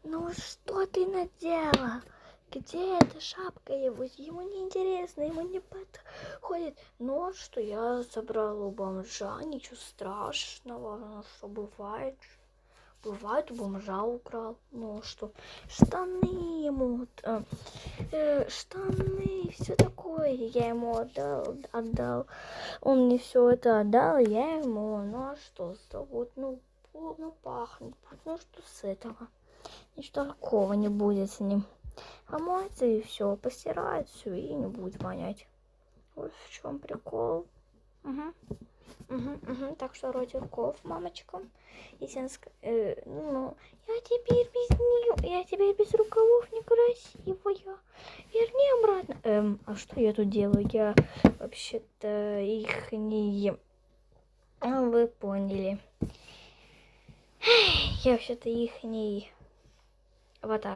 Ну что ты надела? Где эта шапка его? Ему не интересно, ему не подходит. Ну а что я забрала у бомжа, ничего страшного, ну что бывает. Бывает, у бомжа украл. Ну что, штаны ему, штаны, все такое. Я ему отдал. Он мне все это отдал, я ему. Ну а что, вот, ну пахнет. Ну что с этого? Ничего такого не будет с ним. Помоется и все, постирает все и не будет вонять. Вот в чем прикол. Так что Родерков, мамочка. Ну, я теперь без нее, я теперь без рукавов некрасивая. Верни обратно. А что я тут делаю? Я вообще-то их не... вы поняли. Я вообще-то их не... Вот так.